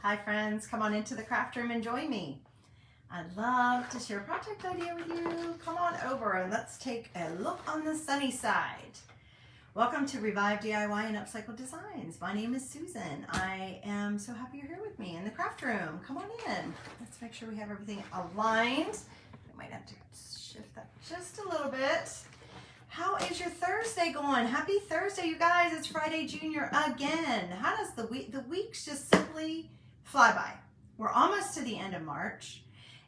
Hi friends, come on into the craft room and join me. I'd love to share a project idea with you. Come on over and let's take a look on the sunny side. Welcome to Revive DIY and Upcycle Designs. My name is Susan. I am so happy you're here with me in the craft room. Come on in. Let's make sure we have everything aligned. We might have to shift that just a little bit. How is your Thursday going? Happy Thursday, you guys. It's Friday Junior again. How does the weeks just simply fly by? We're almost to the end of March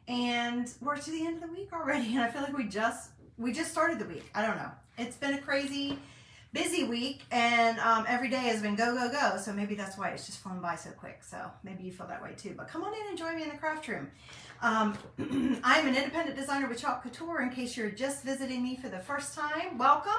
and we're to the end of the week already. And I feel like we just started the week. I don't know. It's been a crazy, busy week and every day has been go, go, go. So maybe that's why it's just flown by so quick. So maybe you feel that way too. But come on in and join me in the craft room. I'm an independent designer with Couture. In case you're just visiting me for the first time, welcome.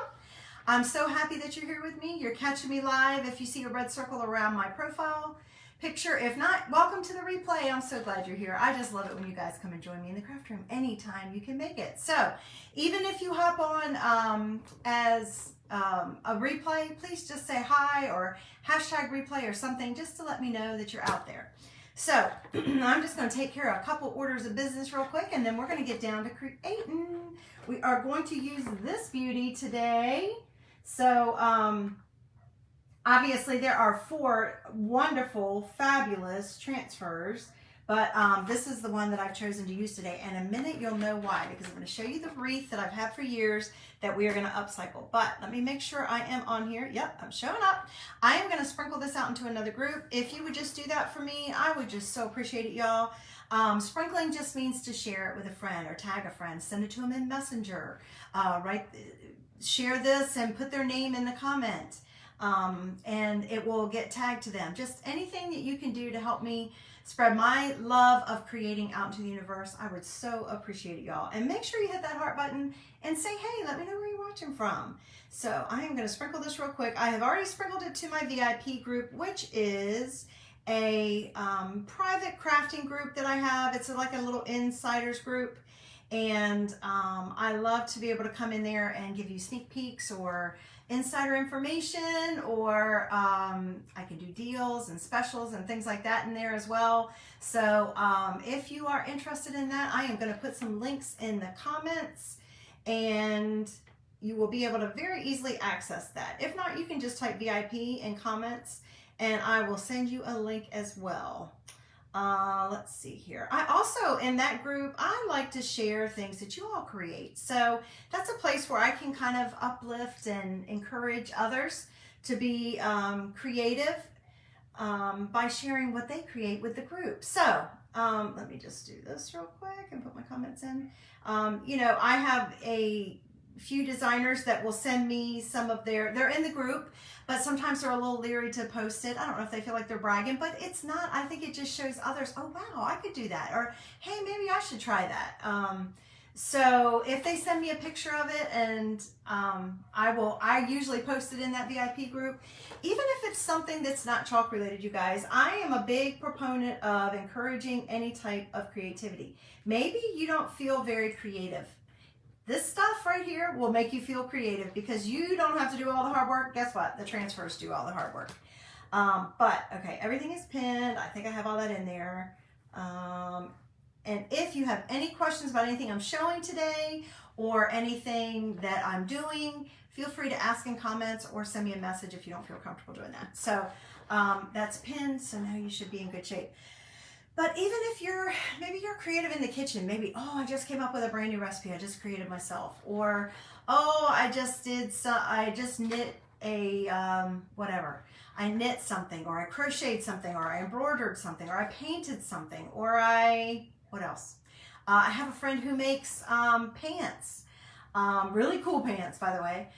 I'm so happy that you're here with me. You're catching me live if you see a red circle around my profile picture. If not, welcome to the replay. I'm so glad you're here. I just love it when you guys come and join me in the craft room anytime you can make it. So even if you hop on as a replay, please just say hi or hashtag replay or something just to let me know that you're out there. So I'm just going to take care of a couple orders of business real quick and then we're going to get down to creating. We are going to use this beauty today. So obviously there are 4 wonderful, fabulous transfers, but this is the one that I've chosen to use today. And in a minute you'll know why, because I'm going to show you the wreath that I've had for years that we are going to upcycle. But let me make sure I am on here. Yep, I'm showing up. I am going to sprinkle this out into another group. If you would just do that for me, I would just so appreciate it, y'all. Sprinkling just means to share it with a friend or tag a friend, send it to them in Messenger, share this and put their name in the comment. And it will get tagged to them. Just anything that you can do to help me spread my love of creating out into the universe, I would so appreciate it, y'all. And make sure you hit that heart button and say, hey, let me know where you're watching from. So I am going to sprinkle this real quick. I have already sprinkled it to my VIP group, which is a private crafting group that I have. It's like a little insiders group. And I love to be able to come in there and give you sneak peeks or insider information, or I can do deals and specials and things like that in there as well. So if you are interested in that, I am going to put some links in the comments and you will be able to very easily access that. If not, you can just type VIP in comments and I will send you a link as well. Let's see here. I also, in that group, I like to share things that you all create. So that's a place where I can kind of uplift and encourage others to be creative by sharing what they create with the group. So let me just do this real quick and put my comments in. You know, I have a few designers that will send me some of they're in the group, but sometimes they're a little leery to post it. I don't know if they feel like they're bragging, but it's not. I think it just shows others, oh wow, I could do that, or hey, maybe I should try that. So if they send me a picture of it, and I usually post it in that VIP group. Even if it's something that's not chalk related, you guys, I am a big proponent of encouraging any type of creativity. Maybe you don't feel very creative. This stuff right here will make you feel creative because you don't have to do all the hard work. Guess what? The transfers do all the hard work. But okay, everything is pinned. I think I have all that in there. And if you have any questions about anything I'm showing today or anything that I'm doing, feel free to ask in comments or send me a message if you don't feel comfortable doing that. So that's pinned, so now you should be in good shape. But even if maybe you're creative in the kitchen, maybe, oh, I just came up with a brand new recipe I just created myself, or oh, I just knit a whatever. I knit something, or I crocheted something, or I embroidered something, or I painted something, or what else? I have a friend who makes pants, really cool pants, by the way.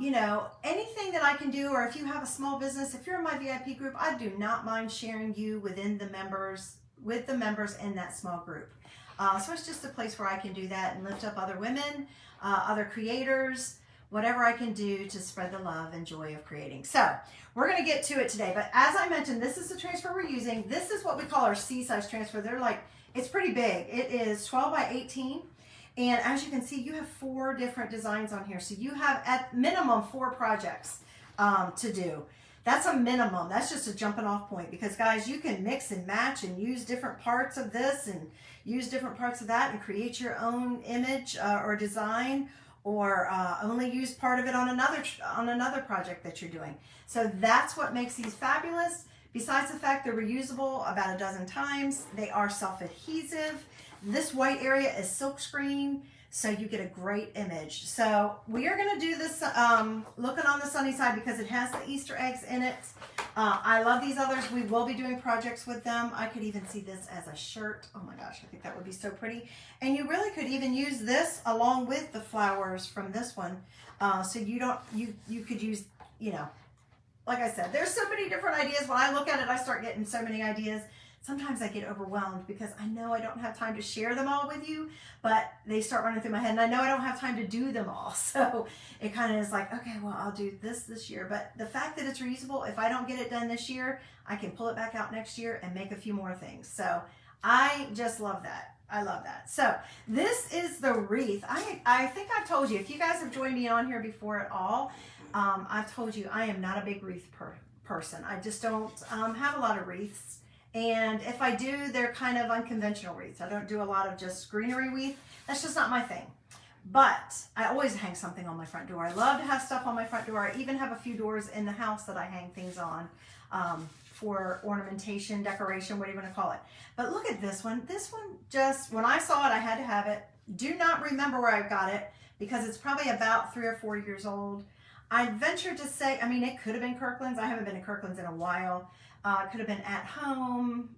You know, anything that I can do, or if you have a small business, if you're in my VIP group, I do not mind sharing you within the members, with the members in that small group. So it's just a place where I can do that and lift up other women, other creators, whatever I can do to spread the love and joy of creating. So we're going to get to it today. But as I mentioned, this is the transfer we're using. This is what we call our C-size transfer. They're like, it's pretty big. It is 12 by 18. And as you can see, you have 4 different designs on here. So you have at minimum 4 projects to do. That's a minimum. That's just a jumping off point, because guys, you can mix and match and use different parts of this and use different parts of that and create your own image or design, or only use part of it on another project that you're doing. So that's what makes these fabulous. Besides the fact they're reusable about a dozen times, they are self-adhesive. This white area is silkscreen, so you get a great image. So we are going to do this looking on the sunny side because it has the Easter eggs in it. I love these others. We will be doing projects with them. I could even see this as a shirt. Oh my gosh, I think that would be so pretty. And you really could even use this along with the flowers from this one. So you could use, you know, like I said, there's so many different ideas. When I look at it, I start getting so many ideas. Sometimes I get overwhelmed because I know I don't have time to share them all with you, but they start running through my head, and I know I don't have time to do them all. So it kind of is like, okay, well, I'll do this year. But the fact that it's reusable, if I don't get it done this year, I can pull it back out next year and make a few more things. So I just love that. I love that. So this is the wreath. I think I've told you, if you guys have joined me on here before at all, I've told you I am not a big wreath person. I just don't have a lot of wreaths. And if I do, they're kind of unconventional wreaths. I don't do a lot of just greenery wreath. That's just not my thing. But I always hang something on my front door. I love to have stuff on my front door. I even have a few doors in the house that I hang things on for ornamentation, decoration, whatever you want to call it. But look at this one. This one just, when I saw it, I had to have it. Do not remember where I got it because it's probably about 3 or 4 years old. I'd venture to say, I mean, it could have been Kirkland's. I haven't been to Kirkland's in a while. It could have been at home.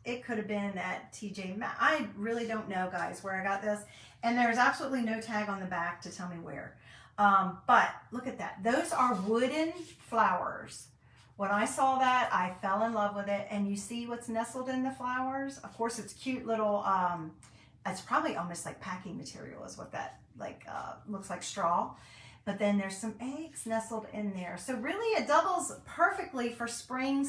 It could have been at TJ Maxx. I really don't know, guys, where I got this. And there's absolutely no tag on the back to tell me where. But look at that. Those are wooden flowers. When I saw that, I fell in love with it. And you see what's nestled in the flowers? Of course, it's cute little, it's probably almost like packing material is what that looks like, straw. But then there's some eggs nestled in there. So really it doubles perfectly for spring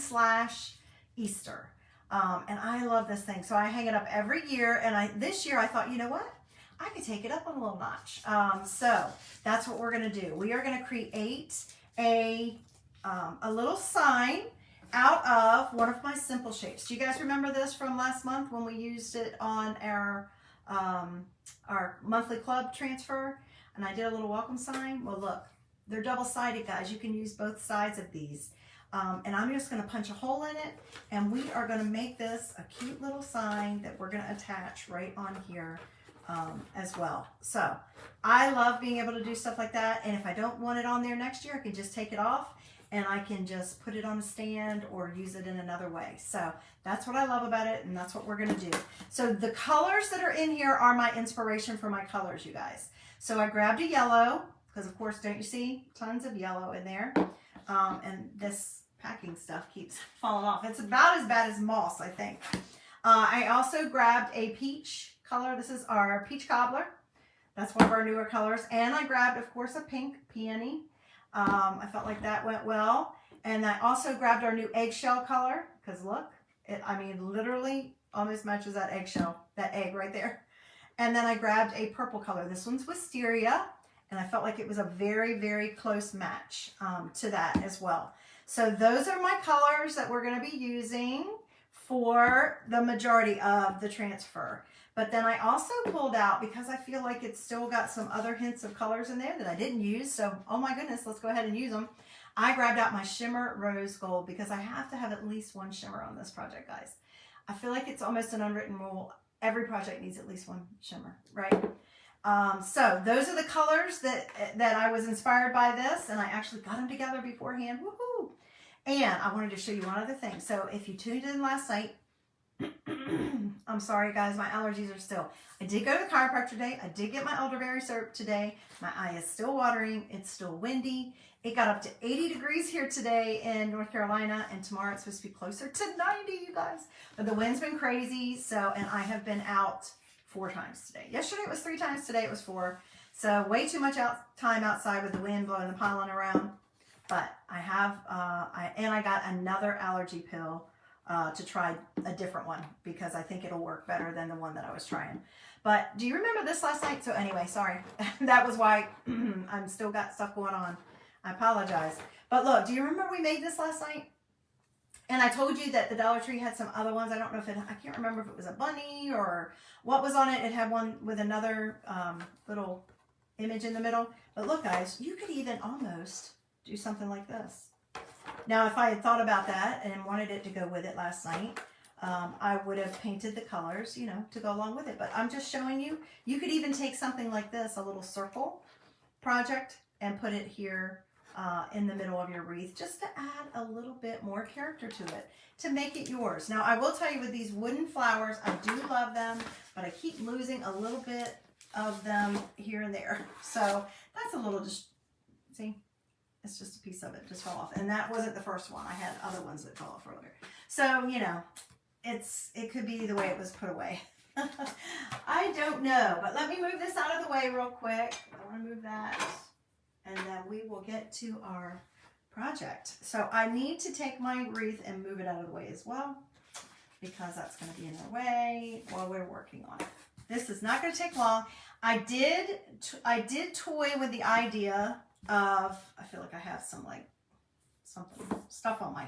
/ Easter. And I love this thing. So I hang it up every year. And this year I thought, you know what? I could take it up a little notch. So that's what we're going to do. We are going to create a little sign out of one of my simple shapes. Do you guys remember this from last month when we used it on our monthly club transfer? And I did a little welcome sign. Well, look, they're double-sided, guys. You can use both sides of these. And I'm just going to punch a hole in it, and we are going to make this a cute little sign that we're going to attach right on here as well. So I love being able to do stuff like that. And if I don't want it on there next year, I can just take it off and I can just put it on a stand or use it in another way. So that's what I love about it, and that's what we're going to do. So the colors that are in here are my inspiration for my colors, you guys. So I grabbed a yellow, because of course, don't you see? Tons of yellow in there. And this packing stuff keeps falling off. It's about as bad as moss, I think. I also grabbed a peach color. This is our peach cobbler. That's one of our newer colors. And I grabbed, of course, a pink peony. I felt like that went well. And I also grabbed our new eggshell color, because look, I mean, literally almost matches that eggshell, that egg right there. And then I grabbed a purple color. This one's wisteria, and I felt like it was a very, very close match to that as well. So those are my colors that we're going to be using for the majority of the transfer. But then I also pulled out, because I feel like it's still got some other hints of colors in there that I didn't use. So, oh my goodness, let's go ahead and use them. I grabbed out my shimmer rose gold because I have to have at least one shimmer on this project, guys. I feel like it's almost an unwritten rule. Every project needs at least one shimmer, right? So those are the colors that I was inspired by this, and I actually got them together beforehand. Woohoo! And I wanted to show you one other thing. So if you tuned in last night, I'm sorry guys, my allergies are still. I did go to the chiropractor today. I did get my elderberry syrup today. My eye is still watering. It's still windy. It got up to 80 degrees here today in North Carolina, and tomorrow it's supposed to be closer to 90, you guys. But the wind's been crazy, so, and I have been out 4 times today. Yesterday it was 3 times, today it was 4. So way too much time outside with the wind blowing the pollen around. But I have, I got another allergy pill to try a different one because I think it'll work better than the one that I was trying. But do you remember this last night? So anyway, sorry. That was why I'm still got stuff going on. I apologize. But look, do you remember we made this last night? And I told you that the Dollar Tree had some other ones. I don't know if I can't remember if it was a bunny or what was on it. It had one with another little image in the middle. But look, guys, you could even almost do something like this. Now, if I had thought about that and wanted it to go with it last night, I would have painted the colors, you know, to go along with it. But I'm just showing you, you could even take something like this, a little circle project, and put it here in the middle of your wreath, just to add a little bit more character to it, to make it yours. Now, I will tell you with these wooden flowers, I do love them, but I keep losing a little bit of them here and there. So that's a little, just see, it's just a piece of it just fell off. And that wasn't the first one. I had other ones that fell off earlier. So, you know, it could be the way it was put away. I don't know, but let me move this out of the way real quick. I want to move that. And then we will get to our project. So I need to take my wreath and move it out of the way as well, because that's going to be in our way while we're working on it. This is not going to take long. I did toy with the idea of, I feel like I have some stuff on my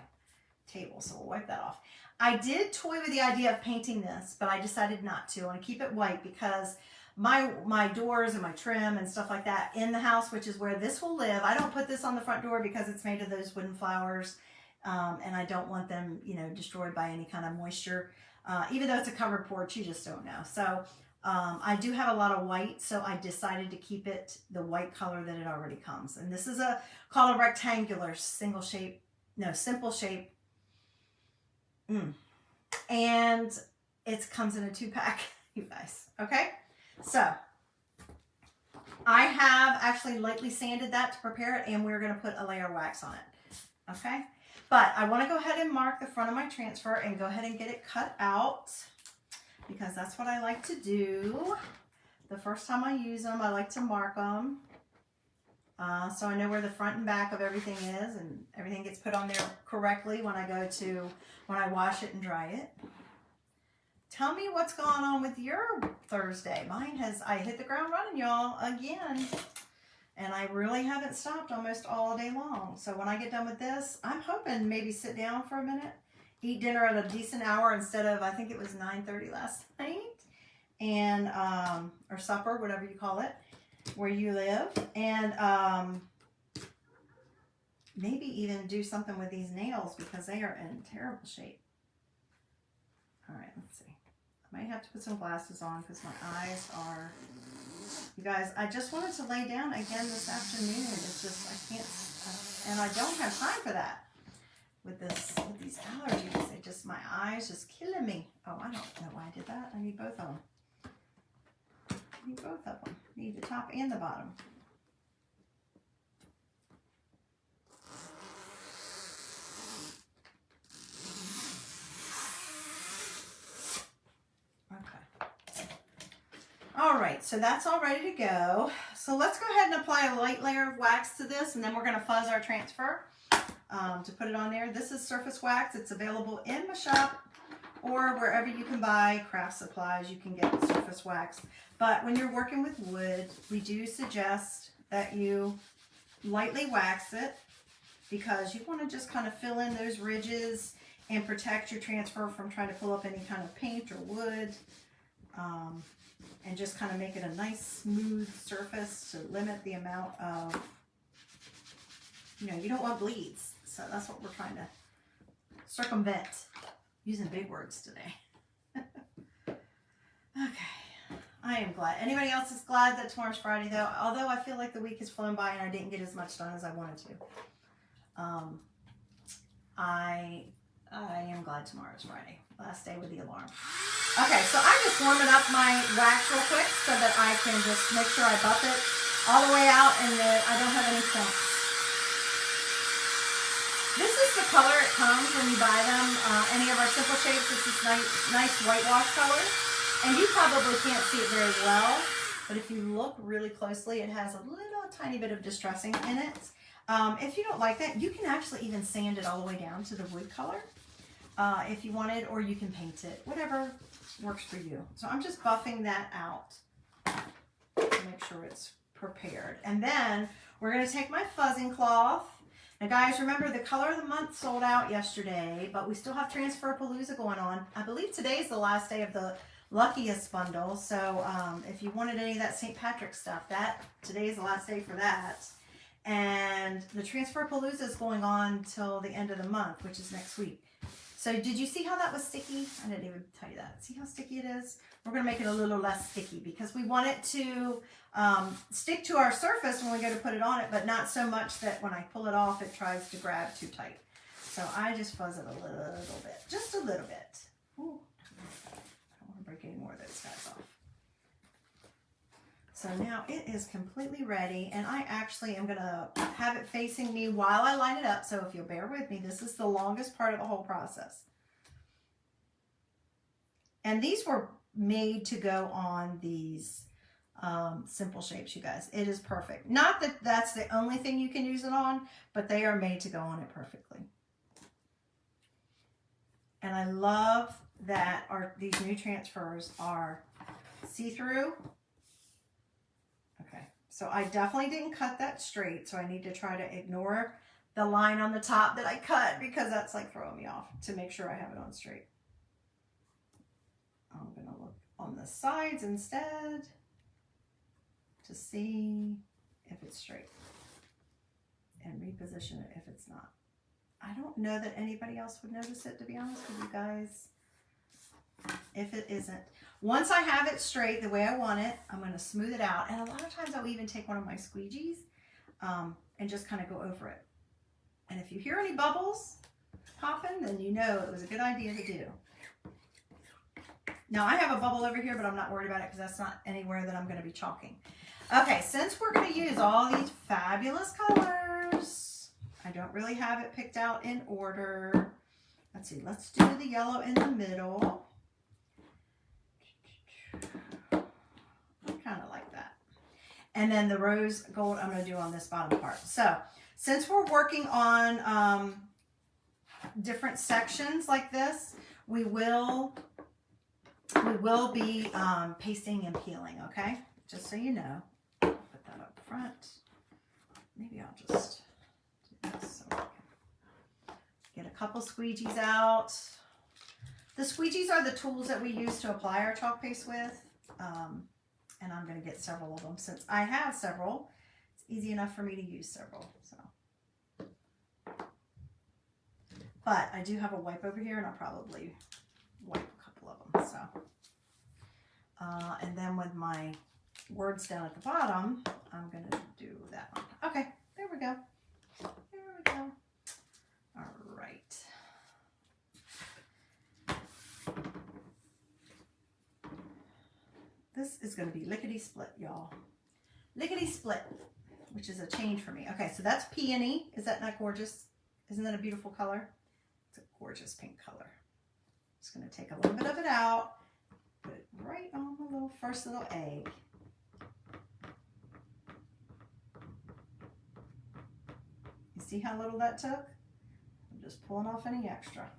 table, so we'll wipe that off. I did toy with the idea of painting this, but I decided not to. I want to keep it white because my doors and my trim and stuff like that in the house, which is where this will live. I don't put this on the front door because it's made of those wooden flowers, and I don't want them, you know, destroyed by any kind of moisture. Even though it's a covered porch, you just don't know. So I do have a lot of white, so I decided to keep it the white color that it already comes. And this is called a rectangular simple shape. And it comes in a 2-pack, you guys. Okay. So I have actually lightly sanded that to prepare it, and we're going to put a layer of wax on it. Okay. But I want to go ahead and mark the front of my transfer and go ahead and get it cut out, because that's what I like to do. The first time I use them, I like to mark them. So I know where the front and back of everything is, and everything gets put on there correctly when I wash it and dry it. Tell me what's going on with your Thursday. I hit the ground running, y'all, again. And I really haven't stopped almost all day long. So when I get done with this, I'm hoping maybe sit down for a minute, eat dinner at a decent hour instead of, I think it was 9:30 last night, and or supper, whatever you call it, where you live, and maybe even do something with these nails because they are in terrible shape. All right, let's see. I might have to put some glasses on because my eyes are, you guys, I just wanted to lay down again this afternoon. It's just, I can't, and I don't have time for that with these allergies. My eyes just killing me. Oh, I don't know why I did that. I need both of them. I need both of them. I need the top and the bottom. All right, so that's all ready to go. So let's go ahead and apply a light layer of wax to this, and then we're going to fuzz our transfer to put it on there. This is surface wax. It's available in my shop or wherever you can buy craft supplies. You can get surface wax. But when you're working with wood, we do suggest that you lightly wax it because you want to just kind of fill in those ridges and protect your transfer from trying to pull up any kind of paint or wood. And just kind of make it a nice smooth surface to limit the amount of, you know, you don't want bleeds. So that's what we're trying to circumvent, using big words today. Okay, I am glad. Anybody else is glad that tomorrow's Friday though? Although I feel like the week has flown by and I didn't get as much done as I wanted to. I am glad tomorrow's Friday. Last day with the alarm. Okay, so I'm just warming up my wax real quick so that I can just make sure I buff it all the way out and that I don't have any clumps. This is the color it comes when you buy them. Any of our simple shapes, it's this nice whitewash color. And you probably can't see it very well, but if you look really closely, it has a little tiny bit of distressing in it. If you don't like that, you can actually even sand it all the way down to the wood color if you wanted, or you can paint it, whatever works for you. So I'm just buffing that out to make sure it's prepared. And then we're going to take my fuzzing cloth. Now guys, remember the color of the month sold out yesterday, but we still have Transfer Palooza going on. I believe today is the last day of the Luckiest bundle, so if you wanted any of that St. Patrick's stuff, today is the last day for that. And the Transfer Palooza is going on till the end of the month, which is next week. So did you see how that was sticky? I didn't even tell you that. See how sticky it is? We're going to make it a little less sticky because we want it to stick to our surface when we go to put it on it, but not so much that when I pull it off, it tries to grab too tight. So I just fuzz it a little bit, just a little bit. Ooh, I don't want to break any more of those guys off. So now it is completely ready, and I actually am going to have it facing me while I line it up. So if you'll bear with me, this is the longest part of the whole process. And these were made to go on these simple shapes, you guys. It is perfect. Not that that's the only thing you can use it on, but they are made to go on it perfectly. And I love that these new transfers are see-through. Okay, so I definitely didn't cut that straight, so I need to try to ignore the line on the top that I cut because that's like throwing me off to make sure I have it on straight. I'm going to look on the sides instead to see if it's straight and reposition it if it's not. I don't know that anybody else would notice it, to be honest with you guys, if it isn't. Once I have it straight the way I want it, I'm going to smooth it out. And a lot of times I'll even take one of my squeegees and just kind of go over it. And if you hear any bubbles popping, then you know it was a good idea to do. Now I have a bubble over here, but I'm not worried about it because that's not anywhere that I'm going to be chalking. Okay, since we're going to use all these fabulous colors, I don't really have it picked out in order. Let's see, let's do the yellow in the middle. Kind of like that. And then the rose gold I'm going to do on this bottom part. So since we're working on different sections like this, we will be pasting and peeling, okay? Just so you know. Put that up front. Maybe I'll just do this so I can get a couple squeegees out. The squeegees are the tools that we use to apply our chalk paste with. And I'm going to get several of them. Since I have several, it's easy enough for me to use several. So, but I do have a wipe over here, and I'll probably wipe a couple of them. So, and then with my words down at the bottom, I'm going to do that one. Okay, there we go. There we go. All right. This is going to be lickety-split, y'all. Lickety-split, which is a change for me. Okay, so that's peony. Is that not gorgeous? Isn't that a beautiful color? It's a gorgeous pink color. Just going to take a little bit of it out, put it right on the first little egg. You see how little that took? I'm just pulling off any extra.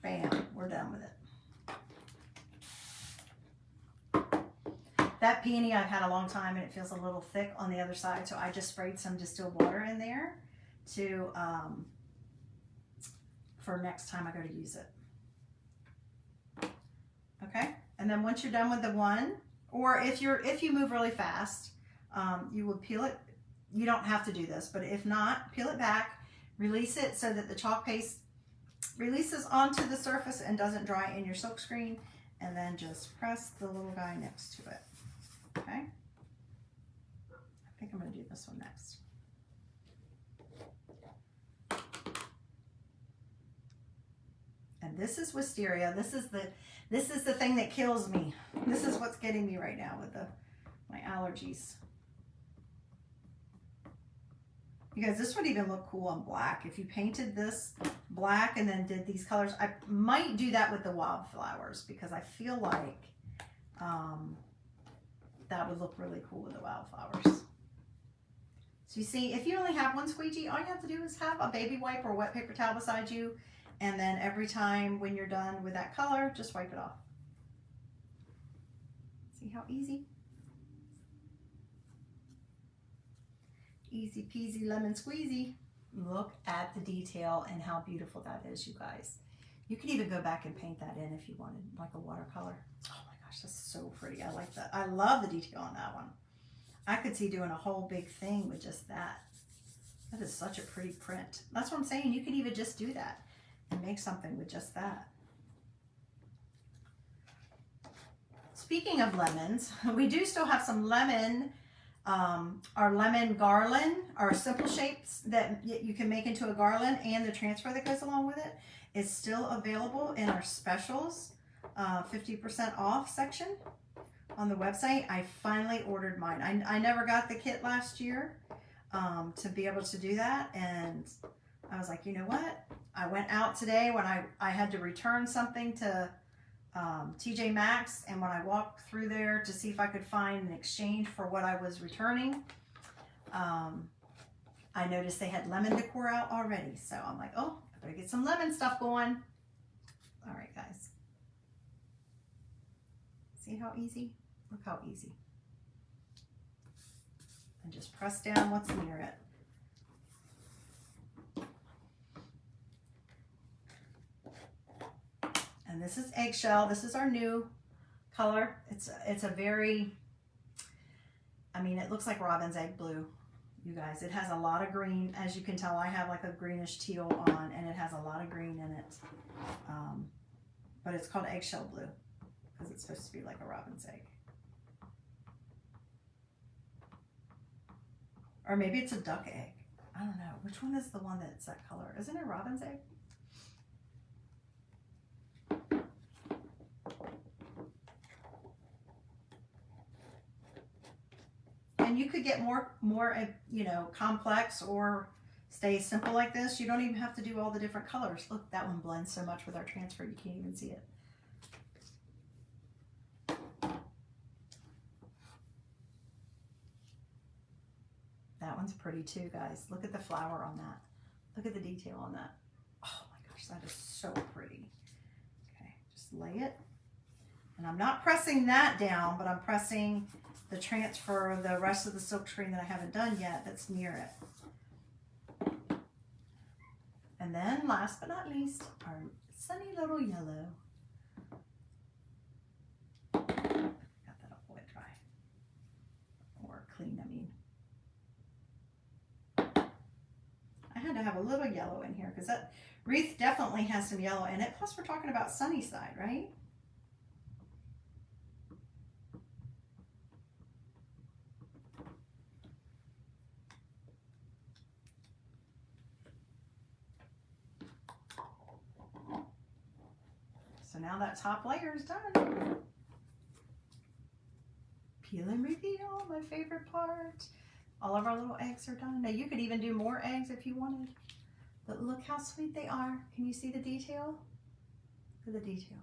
Bam, we're done with it. That peony I've had a long time and it feels a little thick on the other side, so I just sprayed some distilled water in there to for next time I go to use it. Okay, and then once you're done with the one, or if you move really fast, you would peel it. You don't have to do this, but if not, peel it back, release it so that the chalk paste releases onto the surface and doesn't dry in your silk screen, and then just press the little guy next to it. Okay, I think I'm going to do this one next. And this is wisteria. This is the thing that kills me. This is what's getting me right now with my allergies. You guys, this would even look cool on black. If you painted this black and then did these colors, I might do that with the wildflowers because I feel like that would look really cool with the wildflowers. So you see, if you only have one squeegee, all you have to do is have a baby wipe or a wet paper towel beside you, and then every time when you're done with that color, just wipe it off. See how easy? Easy peasy lemon squeezy. Look at the detail and how beautiful that is, you guys. You could even go back and paint that in if you wanted, like a watercolor. Oh my gosh, that's so pretty. I like that. I love the detail on that one. I could see doing a whole big thing with just that. That is such a pretty print. That's what I'm saying. You could even just do that and make something with just that. Speaking of lemons, we do still have some lemon, our lemon garland, our simple shapes that you can make into a garland, and the transfer that goes along with it is still available in our specials, 50% off section on the website. I finally ordered mine. I never got the kit last year to be able to do that, and I was like, you know what? I went out today when I had to return something to TJ Maxx, and when I walked through there to see if I could find an exchange for what I was returning, I noticed they had lemon decor out already. So I'm like, oh, I better get some lemon stuff going. All right, guys. See how easy? Look how easy. And just press down what's near it. And this is eggshell. This is our new color. It's a very, I mean, it looks like robin's egg blue, you guys. It has a lot of green. As you can tell, I have like a greenish teal on, and it has a lot of green in it. But it's called eggshell blue because it's supposed to be like a robin's egg. Or maybe it's a duck egg. I don't know. Which one is the one that's that color? Isn't it robin's egg? And you could get more, you know, complex or stay simple like this. You don't even have to do all the different colors. Look, that one blends so much with our transfer, you can't even see it. That one's pretty too, guys. Look at the flower on that. Look at the detail on that. Oh my gosh, that is so pretty. Okay, just lay it. And I'm not pressing that down, but I'm pressing the transfer of the rest of the silk screen that I haven't done yet that's near it. And then last but not least, our sunny little yellow. Got that all wet dry. Or clean, I mean. I had to have a little yellow in here because that wreath definitely has some yellow in it. Plus we're talking about sunny side, right? So now that top layer is done. Peel and reveal, my favorite part. All of our little eggs are done. Now you could even do more eggs if you wanted. But look how sweet they are. Can you see the detail? Look at the detail.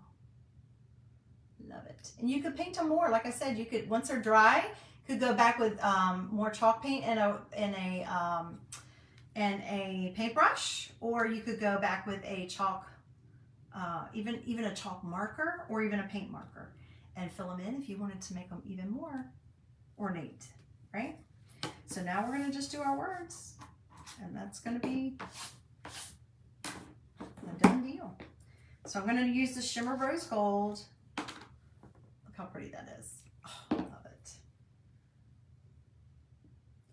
Love it. And you could paint them more. Like I said, you could, once they're dry, could go back with more chalk paint and a paintbrush, or you could go back with a chalk, even a chalk marker or even a paint marker, and fill them in if you wanted to make them even more ornate, right? So now we're going to just do our words, and that's going to be a done deal. So I'm going to use the Shimmer Rose Gold. Look how pretty that is. Oh, I love it.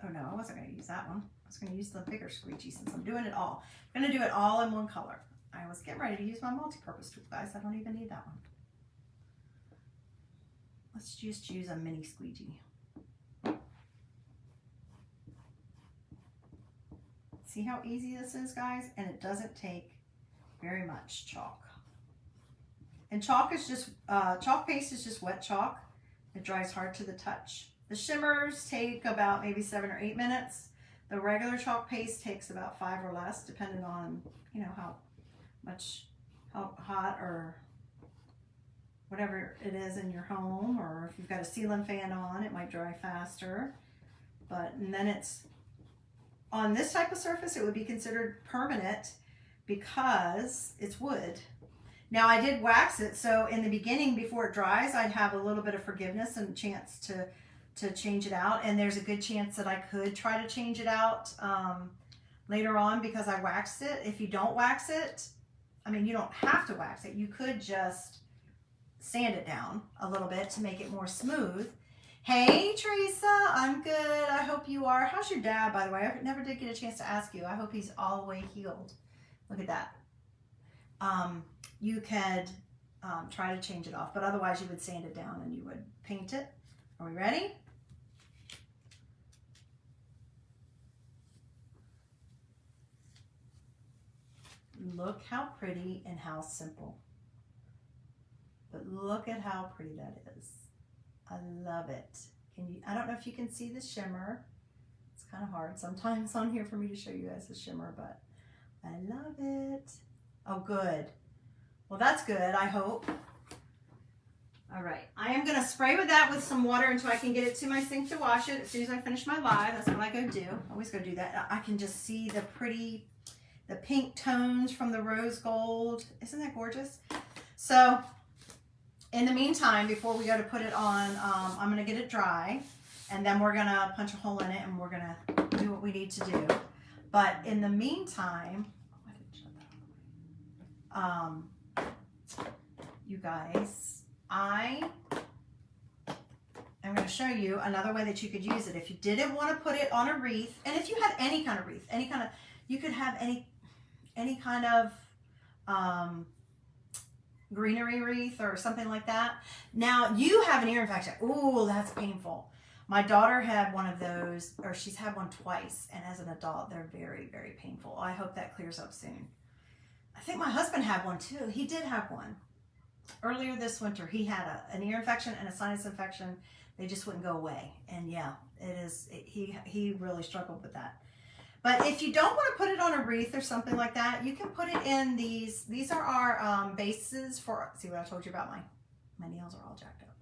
Oh no, I wasn't going to use that one. I was going to use the bigger squeegee since I'm doing it all. I'm going to do it all in one color. I was getting ready to use my multi-purpose tool, guys. I don't even need that one. Let's just use a mini squeegee. See how easy this is, guys? And it doesn't take very much chalk. And chalk is just, chalk paste is just wet chalk. It dries hard to the touch. The shimmers take about maybe 7 or 8 minutes. The regular chalk paste takes about 5 or less, depending on, you know, how hot or whatever it is in your home, or if you've got a ceiling fan on, it might dry faster. And then it's, on this type of surface, it would be considered permanent because it's wood. Now I did wax it, so in the beginning before it dries, I'd have a little bit of forgiveness and a chance to change it out, and there's a good chance that I could try to change it out later on because I waxed it. If you don't wax it, I mean, you don't have to wax it. You could just sand it down a little bit to make it more smooth. Hey, Teresa, I'm good. I hope you are. How's your dad, by the way? I never did get a chance to ask you. I hope he's all the way healed. Look at that. You could try to change it off, but otherwise you would sand it down and you would paint it. Are we ready? Look how pretty and how simple. But look at how pretty that is. I love it. I don't know if you can see the shimmer. It's kind of hard sometimes on here for me to show you guys the shimmer, but I love it. Oh, good. Well, that's good, I hope. All right, I am gonna spray with that with some water until I can get it to my sink to wash it. As soon as I finish my live, that's what I go do. I always go do that. I can just see the pink tones from the rose gold. Isn't that gorgeous? So in the meantime, before we go to put it on, I'm gonna get it dry, and then we're gonna punch a hole in it and we're gonna do what we need to do. But in the meantime, I didn't shut that off. You guys, I am going to show you another way that you could use it. If you didn't want to put it on a wreath, and if you had any kind of wreath, you could have any kind of greenery wreath or something like that. Now you have an ear infection. Ooh, that's painful. My daughter had one of those, or she's had one twice, and as an adult, they're very, very painful. I hope that clears up soon. I think my husband had one too. He did have one. Earlier this winter, he had an ear infection and a sinus infection. They just wouldn't go away. And yeah, he really struggled with that. But if you don't want to put it on a wreath or something like that, you can put it in these. These are our bases for, see what I told you about my nails are all jacked up.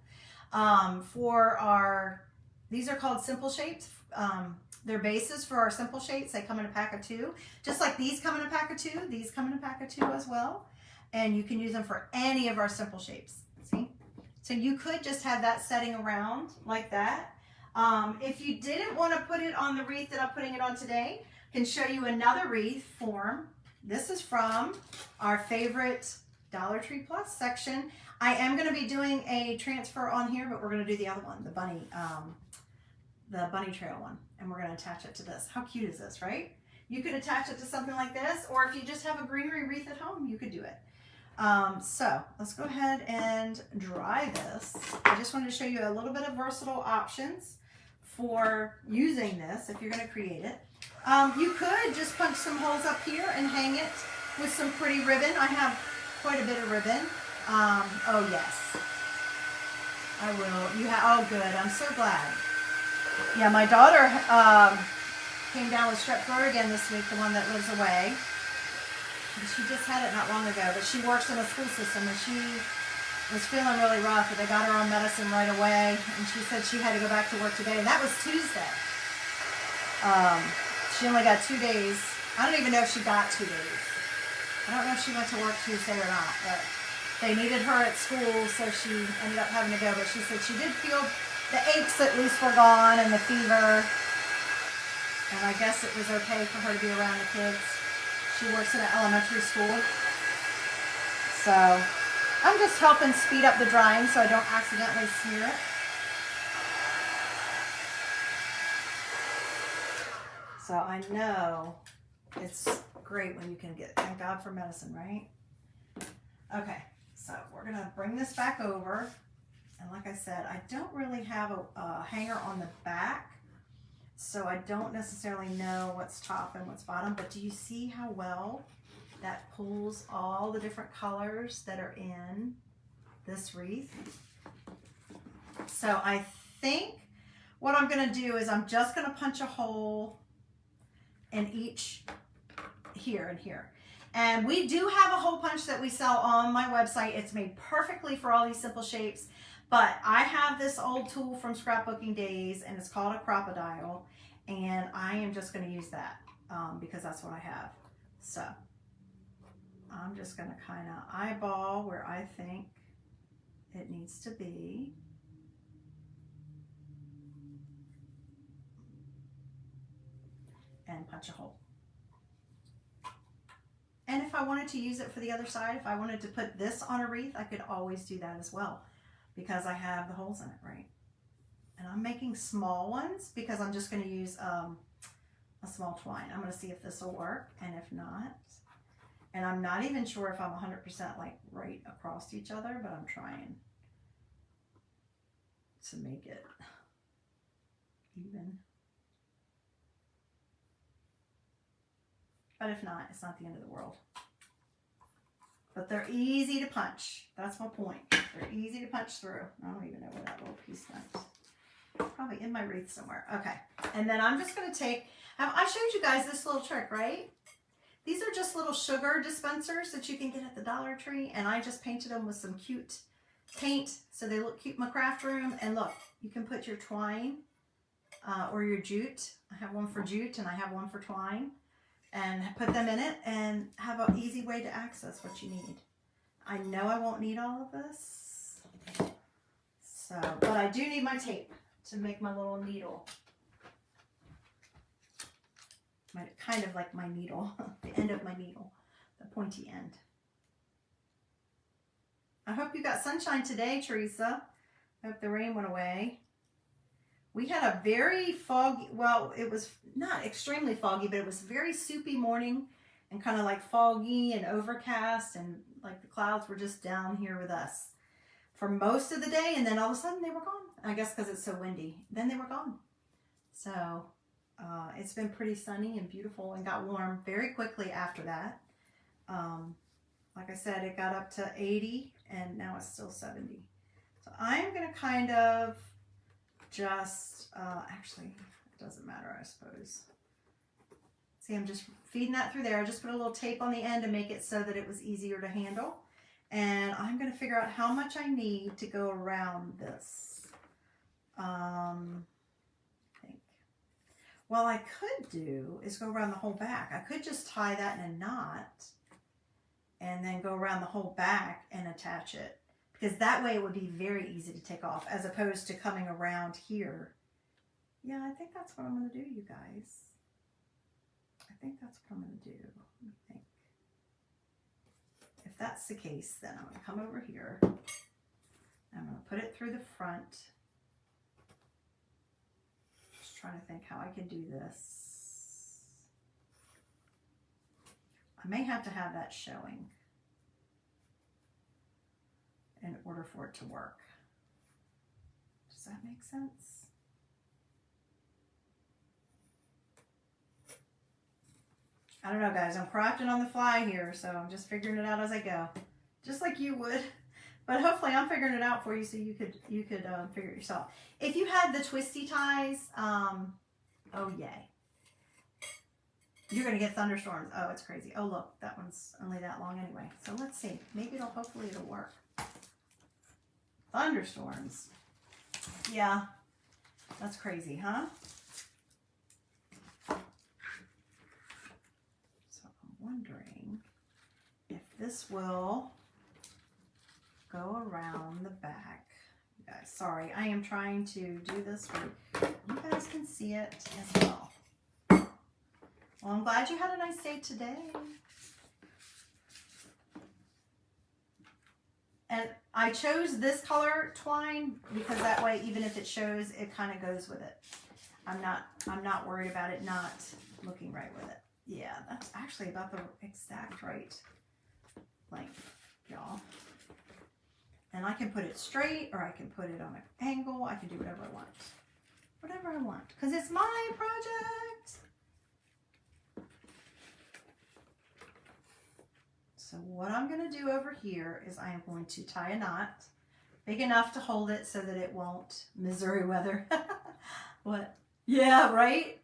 These are called simple shapes. They're bases for our simple shapes. They come in a pack of 2. Just like these come in a pack of 2, these come in a pack of 2 as well. And you can use them for any of our simple shapes. See? So you could just have that setting around like that. If you didn't want to put it on the wreath that I'm putting it on today, I can show you another wreath form. This is from our favorite Dollar Tree Plus section. I am going to be doing a transfer on here, but we're going to do the other one, the bunny trail one, and we're going to attach it to this. How cute is this, right? You could attach it to something like this, or if you just have a greenery wreath at home, you could do it. So let's go ahead and dry this. I just wanted to show you a little bit of versatile options for using this if you're going to create it. You could just punch some holes up here and hang it with some pretty ribbon. I have quite a bit of ribbon. Oh yes, I will. Oh good, I'm so glad. Yeah, my daughter came down with strep throat again this week, the one that lives away. She just had it not long ago, but she works in a school system and she was feeling really rough, but they got her on medicine right away, and she said she had to go back to work today, and that was Tuesday. She only got 2 days. I don't even know if she got 2 days. I don't know if she went to work Tuesday or not, but they needed her at school, so she ended up having to go, but she said she did feel the aches at least were gone and the fever, and I guess it was okay for her to be around the kids. She works in an elementary school. So I'm just helping speed up the drying so I don't accidentally smear it. So I know it's great when you can thank God for medicine, right? Okay, so we're gonna bring this back over. And like I said, I don't really have a hanger on the back, so I don't necessarily know what's top and what's bottom, but do you see how well that pulls all the different colors that are in this wreath? So I think what I'm gonna do is I'm just gonna punch a hole in each here and here. And we do have a hole punch that we sell on my website. It's made perfectly for all these simple shapes. But I have this old tool from scrapbooking days, and it's called a crocodile, and I am just going to use that because that's what I have. So I'm just going to kind of eyeball where I think it needs to be. and punch a hole. And if I wanted to use it for the other side, if I wanted to put this on a wreath, I could always do that as well because I have the holes in it, right? And I'm making small ones because I'm just going to use a small twine. I'm going to see if this will work, and if not, and I'm not even sure if I'm 100% like right across each other, but I'm trying to make it even. But if not, it's not the end of the world. But they're easy to punch. That's my point. They're easy to punch through. I don't even know where that little piece went. Probably in my wreath somewhere. Okay. And then I'm just going to take, I showed you guys this little trick, right? These are just little sugar dispensers that you can get at the Dollar Tree. And I just painted them with some cute paint so they look cute in my craft room. And look, you can put your twine or your jute. I have one for jute and I have one for twine. And put them in it and have an easy way to access what you need. I know I won't need all of this. So, but I do need my tape to make my little needle. Kind of like my needle, the end of my needle, the pointy end. I hope you got sunshine today, Teresa. I hope the rain went away. We had a very foggy, well, it was not extremely foggy, but it was a very soupy morning and kind of like foggy and overcast, and like the clouds were just down here with us for most of the day, and then all of a sudden they were gone. I guess because it's so windy. Then they were gone. So it's been pretty sunny and beautiful and got warm very quickly after that. Like I said, it got up to 80 and now it's still 70. So I'm going to kind of just, actually, it doesn't matter, I suppose. See, I'm just feeding that through there. I just put a little tape on the end to make it so that it was easier to handle. And I'm going to figure out how much I need to go around this. I think. What I could do is go around the whole back. I could just tie that in a knot and then go around the whole back and attach it. Because that way it would be very easy to take off as opposed to coming around here. Yeah, I think that's what I'm going to do, you guys. I think that's what I'm going to do. Let me think. If that's the case, then I'm going to come over here. I'm going to put it through the front. Just trying to think how I can do this. I may have to have that showing in order for it to work. Does that make sense? I don't know, guys. I'm crafting on the fly here, so I'm just figuring it out as I go, just like you would. But hopefully, I'm figuring it out for you, so you could figure it yourself. If you had the twisty ties, oh yay! You're gonna get thunderstorms. Oh, it's crazy. Oh look, that one's only that long anyway. So let's see. Maybe hopefully it'll work. Thunderstorms. Yeah, that's crazy, huh? So I'm wondering if this will go around the back. You guys, sorry, I am trying to do this where you guys can see it as well. Well, I'm glad you had a nice day today. And I chose this color twine because that way, even if it shows, it kind of goes with it. I'm not worried about it not looking right with it. Yeah, that's actually about the exact right length, y'all. And I can put it straight or I can put it on an angle. I can do whatever I want. Whatever I want, because it's my project. So what I'm going to do over here is I am going to tie a knot big enough to hold it so that it won't Missouri weather. What? Yeah, right?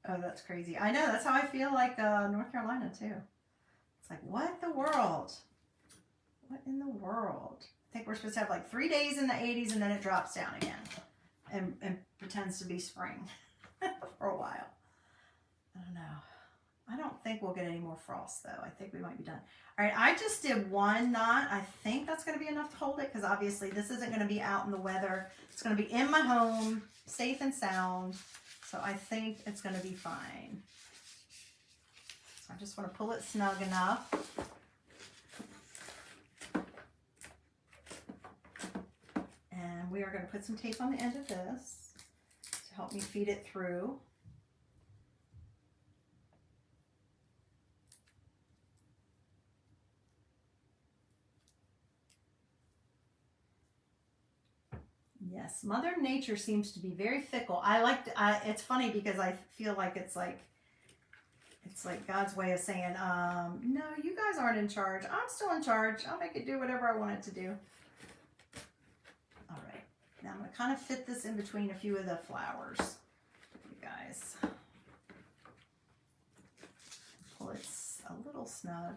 Oh, that's crazy. I know. That's how I feel like North Carolina too. It's like, what in the world? What in the world? I think we're supposed to have like 3 days in the 80s and then it drops down again and pretends to be spring for a while. I don't know. I don't think we'll get any more frost though. I think we might be done. All right, I just did one knot. I think that's going to be enough to hold it because obviously this isn't going to be out in the weather. It's going to be in my home, safe and sound. So I think it's going to be fine. I just want to pull it snug enough. And we are going to put some tape on the end of this to help me feed it through. Yes, Mother Nature seems to be very fickle. It's funny because I feel like it's like God's way of saying, no, you guys aren't in charge. I'm still in charge. I'll make it do whatever I want it to do. All right. Now I'm going to kind of fit this in between a few of the flowers, you guys. Pull it a little snug.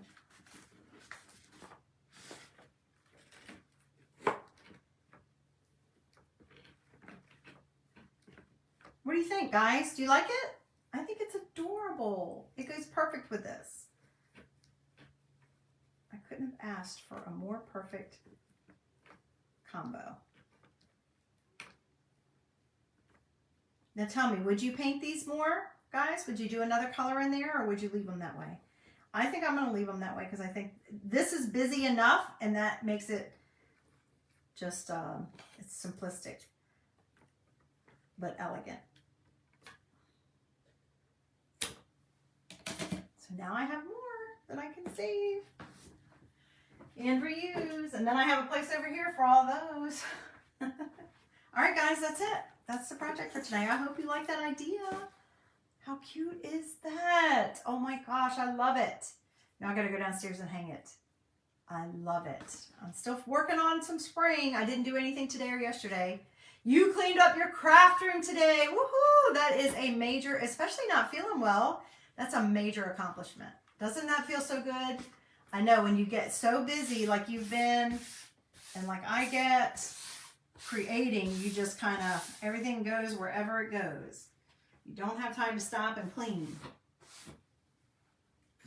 What do you think, guys? Do you like it? I think it's adorable. It goes perfect with this. I couldn't have asked for a more perfect combo. Now tell me, would you paint these more, guys? Would you do another color in there, or would you leave them that way? I think I'm going to leave them that way because I think this is busy enough, and that makes it just, it's simplistic, but elegant. So now I have more that I can save and reuse, and then I have a place over here for all those. All right, guys, that's it. That's the project for today. I hope you like that idea. How cute is that? Oh my gosh, I love it. Now I gotta go downstairs and hang it. I love it. I'm still working on some spraying. I didn't do anything today or yesterday. You cleaned up your craft room today. Woohoo! That is a major, especially not feeling well. That's a major accomplishment. Doesn't that feel so good? I know when you get so busy like you've been and like I get creating, you just kind of, everything goes wherever it goes. You don't have time to stop and clean.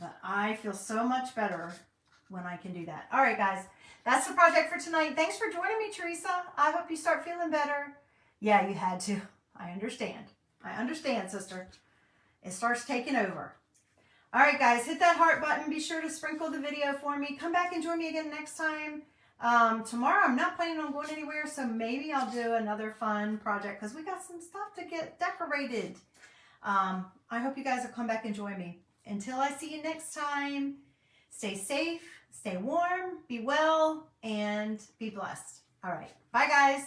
But I feel so much better when I can do that. All right, guys, that's the project for tonight. Thanks for joining me, Teresa. I hope you start feeling better. Yeah, you had to. I understand. I understand, sister. It starts taking over. All right, guys, hit that heart button. Be sure to sprinkle the video for me. Come back and join me again next time. Tomorrow, I'm not planning on going anywhere, so maybe I'll do another fun project because we got some stuff to get decorated. I hope you guys will come back and join me. Until I see you next time, stay safe, stay warm, be well, and be blessed. All right. Bye, guys.